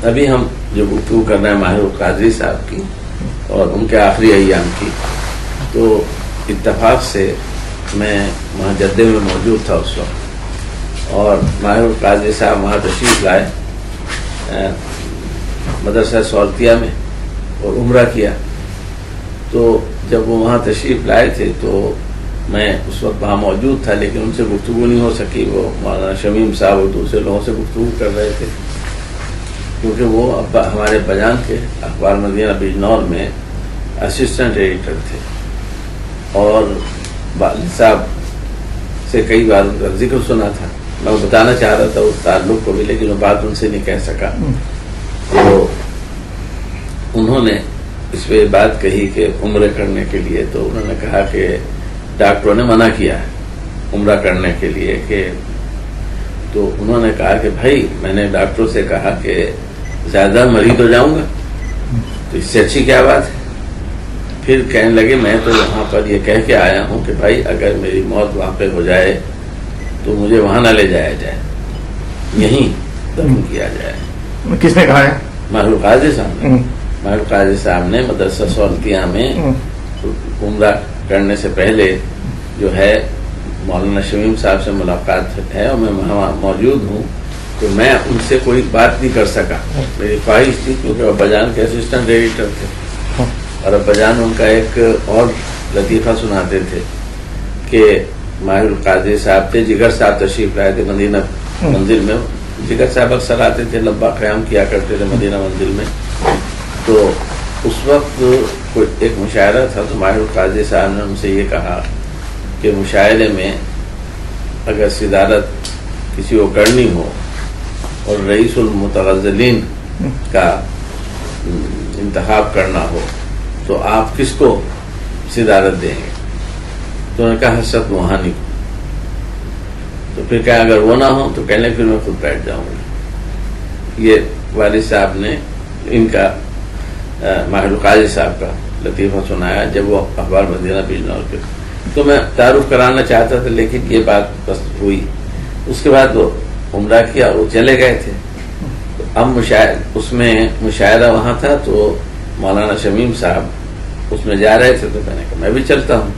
ابھی ہم جو گفتگو کر رہے ہیں ماہر القادری صاحب کی اور ان کے آخری ایام کی، تو اتفاق سے میں وہاں جدے میں موجود تھا اس وقت، اور ماہر القادری صاحب وہاں تشریف لائے مدرسہ سولتیہ میں اور عمرہ کیا۔ تو جب وہ وہاں تشریف لائے تھے تو میں اس وقت وہاں موجود تھا، لیکن ان سے گفتگو نہیں ہو سکی۔ وہ مولانا شمیم صاحب اور دوسرے لوگوں سے گفتگو کر رہے تھے، کیونکہ وہ ہمارے بجان کے اخبار مدینہ بجنور میں اسسٹنٹ ایڈیٹر تھے، اور والد صاحب سے کئی بار ان کا ذکر سنا تھا۔ میں بتانا چاہ رہا تھا اس تعلق کو بھی، لیکن وہ بات ان سے نہیں کہہ سکا۔ تو انہوں نے اس پہ بات کہی کہ عمرے کرنے کے لیے، تو انہوں نے کہا کہ ڈاکٹروں نے منع کیا ہے عمرہ کرنے کے لیے، کہ تو انہوں نے کہا کہ بھائی میں نے ڈاکٹروں سے کہا کہ زیادہ مریض ہو جاؤں گا، تو اس سے اچھی کیا بات ہے۔ پھر کہنے لگے میں تو وہاں پر یہ کہہ کے آیا ہوں کہ بھائی اگر میری موت وہاں پہ ہو جائے تو مجھے وہاں نہ لے جایا جائے، یہیں دفن کیا جائے۔ کس نے کہا ہے؟ ماہر القادری صاحب نے۔ ماہر القادری صاحب نے مدرسہ سولتیہ میں عمرہ کرنے سے پہلے جو ہے مولانا شمیم صاحب سے ملاقات ہے، اور میں وہاں موجود ہوں، تو میں ان سے کوئی بات نہیں کر سکا۔ میری خواہش تھی، کیونکہ ابا جان کے اسسٹنٹ ایڈیٹر تھے، اور ابا جان ان کا ایک اور لطیفہ سناتے تھے کہ ماہر القادری صاحب تھے، جگر صاحب تشریف لائے تھے مدینہ منزل میں۔ جگر صاحب اکثر آتے تھے، لمبا قیام کیا کرتے تھے مدینہ منزل میں۔ تو اس وقت کوئی ایک مشاعرہ تھا، تو ماہر القادری صاحب نے ان سے یہ کہا کہ مشاعرے میں اگر صدارت کسی کو کرنی ہو اور رئیس المتغزلین کا انتخاب کرنا ہو تو آپ کس کو صدارت دیں گے؟ تو انہوں نے کہا حسرت موہانی کو۔ تو پھر کہا اگر وہ نہ ہو تو کہنے پھر میں خود بیٹھ جاؤں گا۔ یہ والد صاحب نے ان کا ماہر القادری صاحب کا لطیفہ سنایا جب وہ اخبار مدینہ بجنور کے۔ تو میں تعارف کرانا چاہتا تھا، لیکن یہ بات بس ہوئی۔ اس کے بعد وہ عمرہ کیا، وہ چلے گئے تھے۔ اب اس میں مشاعرہ وہاں تھا، تو مولانا شمیم صاحب اس میں جا رہے تھے، تو میں نے کہا میں بھی چلتا ہوں۔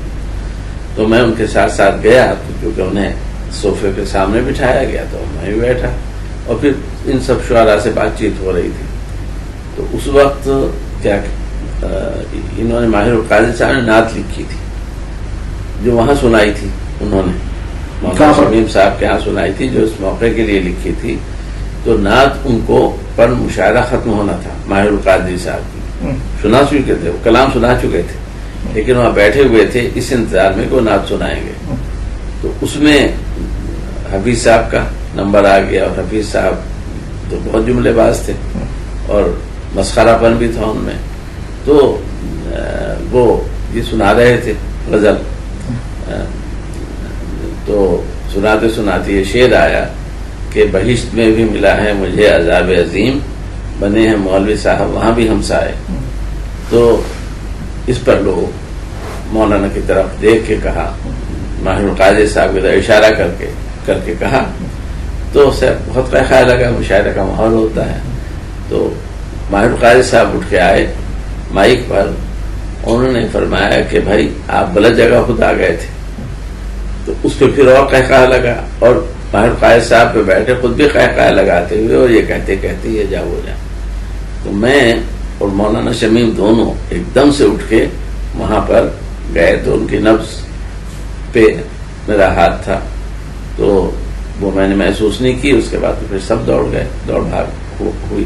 تو میں ان کے ساتھ ساتھ گیا، کیونکہ انہیں صوفے کے سامنے بٹھایا گیا، تو میں بھی بیٹھا، اور پھر ان سب شعراء سے بات چیت ہو رہی تھی۔ تو اس وقت کیا انہوں نے ماہر القادری صاحب نے نعت لکھی تھی، جو وہاں سنائی تھی، انہوں نے مولانا شمیم صاحب کے ہاں سنائی تھی، جو اس موقع کے لیے لکھی تھی۔ تو نعت ان کو پر مشاعرہ ختم ہونا تھا ماہر القادری صاحب کی، سنا چکے تھے، وہ کلام سنا چکے تھے، لیکن وہاں بیٹھے ہوئے تھے اس انتظار میں کہ وہ نعت سنائیں گے۔ تو اس میں حفیظ صاحب کا نمبر آ گیا، اور حفیظ صاحب تو بہت جملے باز تھے اور مسخرہ پن بھی تھا ان میں۔ تو وہ یہ سنا رہے تھے غزل، تو سناتے سناتے یہ شعر آیا کہ بہشت میں بھی ملا ہے مجھے عذاب عظیم، بنے ہیں مولوی صاحب وہاں بھی ہمسائے۔ تو اس پر لوگ مولانا کی طرف دیکھ کے کہا، ماہر القادری صاحب کی طرف اشارہ کر کے کہا، تو اسے بہت خیال لگا، مشاعرے کا ماحول ہوتا ہے۔ تو ماہر القادری صاحب اٹھ کے آئے مائک پر، انہوں نے فرمایا کہ بھائی آپ غلط جگہ خود آ گئے تھے۔ تو اس پہ پھر اور قہقہ لگا، اور ماہر القادری صاحب پہ بیٹھے خود بھی قہقہ لگاتے ہوئے، اور یہ کہتے یہ جاؤ ہو جا۔ تو میں اور مولانا شمیم دونوں ایک دم سے اٹھ کے وہاں پر گئے، تو ان کی نبض پہ میرا ہاتھ تھا، تو وہ میں نے محسوس نہیں کی۔ اس کے بعد پھر سب دوڑ گئے، دوڑ بھاگ ہوئی۔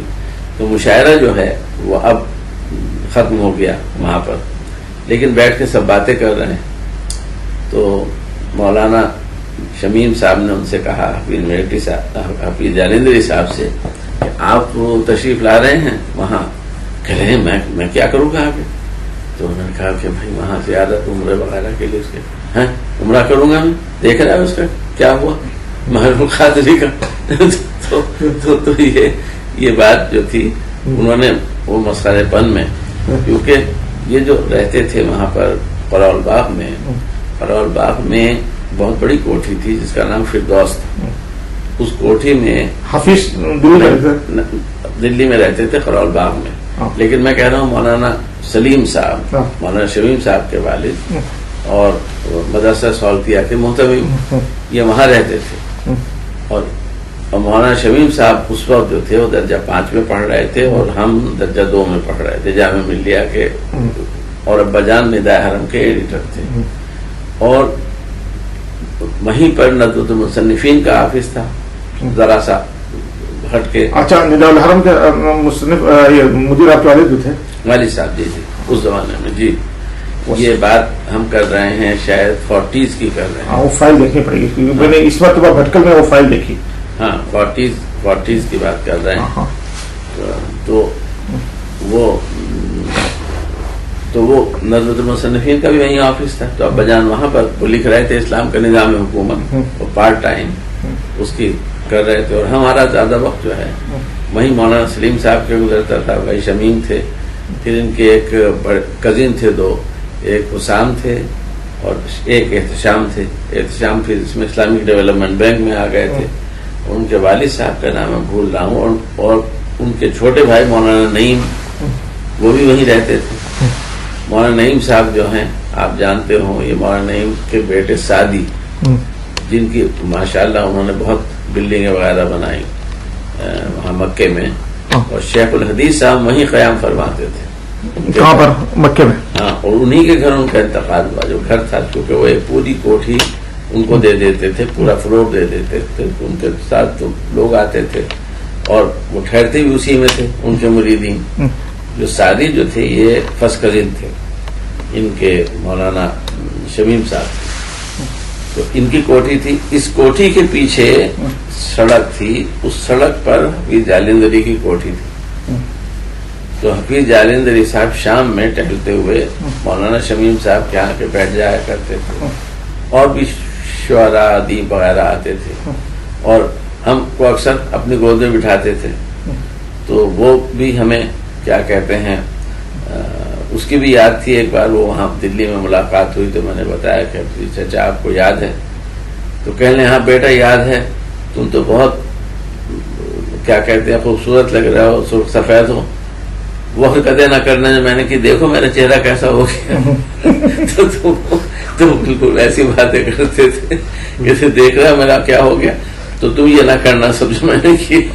تو مشاعرہ جو ہے وہ اب ختم ہو گیا وہاں پر، لیکن بیٹھ کے سب باتیں کر رہے ہیں۔ تو مولانا شمیم صاحب نے ان سے کہا، حفیظ جالندری صاحب سے، کہ آپ تشریف لا رہے ہیں وہاں؟ کہہ رہے ہیں میں کیا کروں گا آگے؟ تو انہوں نے کہا کہ بھائی وہاں زیادت عمرے وغیرہ کے لیے اس کے عمرہ کروں گا میں، دیکھ رہا ہے اس کا کیا ہوا ماہر القادری کا۔ تو یہ بات جو تھی انہوں نے وہ مسخرے پن میں، کیونکہ یہ جو رہتے تھے وہاں پر قرول باغ میں بہت بڑی کوٹھی تھی جس کا نام فردوس تھا، اس کوٹھی میں حفیظ دلی میں رہتے تھے خرول باغ میں، لیکن میں کہہ رہا ہوں مولانا سلیم صاحب، مولانا شمیم صاحب کے والد اور مدرسہ سولتیہ کے محتویم یہ وہاں رہتے تھے، اور مولانا شمیم صاحب اس وقت جو تھے وہ درجہ 5 میں پڑھ رہے تھے اور ہم درجہ 2 میں پڑھ رہے تھے جامعہ ملیہ کے، اور ابا جان ندائے حرم کے ایڈیٹر تھے، اور وہیں پر ندوۃ المصنفین کا آفس تھا ذرا سا ہٹ کے۔ اچھا، نداء الحرم کے مصنف مدیر آپ کے والد جو تھے؟ والد صاحب جی اس زمانے میں جی، یہ بات ہم کر رہے ہیں شاید 40s کی کر رہے ہیں۔ وہ فائل دیکھنی پڑے گی کیونکہ میں نے اس مرتبہ بھٹکل میں وہ فائل دیکھی۔ ہاں 40s کی بات کر رہے ہیں۔ تو وہ ندوۃ المصنفین کا بھی وہیں آفس تھا، تو ابا جان وہاں پر وہ لکھ رہے تھے اسلام کا نظام حکومت، اور پارٹ ٹائم اس کی کر رہے تھے، اور ہمارا زیادہ وقت جو ہے وہیں مولانا سلیم صاحب کے گزرتا تھا، وہی شمیم تھے، پھر ان کے ایک کزن تھے 2، ایک حسام تھے اور ایک احتشام تھے۔ احتشام پھر اس میں اسلامک ڈیولپمنٹ بینک میں آ گئے تھے، اور ان کے والد صاحب کا نام میں بھول رہا ہوں، اور ان کے چھوٹے بھائی مولانا نعیم وہ بھی وہیں رہتے تھے۔ مولانا نعیم صاحب جو ہیں آپ جانتے ہوں، یہ مولانا نعیم کے بیٹے سعدی، جن کی ماشاءاللہ انہوں نے بہت بلڈنگیں وغیرہ بنائی وہاں مکے میں، اور شیخ الحدیث صاحب وہیں قیام فرماتے تھے۔ کہاں پر؟ مکے میں۔ ہاں، اور انہی کے گھر ان کا انتقال ہوا، جو گھر تھا، کیونکہ وہ ایک پوری کوٹھی ان کو دے دیتے تھے، پورا فلور دے دیتے تھے، ان کے ساتھ تو لوگ آتے تھے اور وہ ٹھہرتے بھی اسی میں تھے، ان کے مریدین۔ جو سعدی جو تھے یہ فرسٹ کزن تھے ان کے مولانا شمیم صاحب، تو ان کی کوٹھی تھی، اس کوٹھی کے پیچھے سڑک تھی، اس سڑک پر حفیظ جالندری کی کوٹھی تھی۔ تو حفیظ جالندری صاحب شام میں ٹہلتے ہوئے مولانا شمیم صاحب کے یہاں کے بیٹھ جایا کرتے تھے، اور بھی شعراء ادیب وغیرہ آتے تھے، اور ہم کو اکثر اپنی گود میں بٹھاتے تھے، تو وہ بھی ہمیں کیا کہتے ہیں، اس کی بھی یاد تھی۔ ایک بار وہ وہاں دلی میں ملاقات ہوئی تو میں نے بتایا کہ چچا آپ کو یاد ہے؟ تو کہنے ہاں بیٹا یاد ہے، تم تو بہت کیا کہتے ہیں خوبصورت لگ رہے ہو، سرخ سفید ہو۔ وہ حرکتیں نہ کرنے میں نے کہ دیکھو میرا چہرہ کیسا ہو گیا تو بالکل ایسی باتیں کرتے تھے، جیسے دیکھ رہا میرا کیا ہو گیا، تو تم یہ نہ کرنا، سب جو میں نے کی۔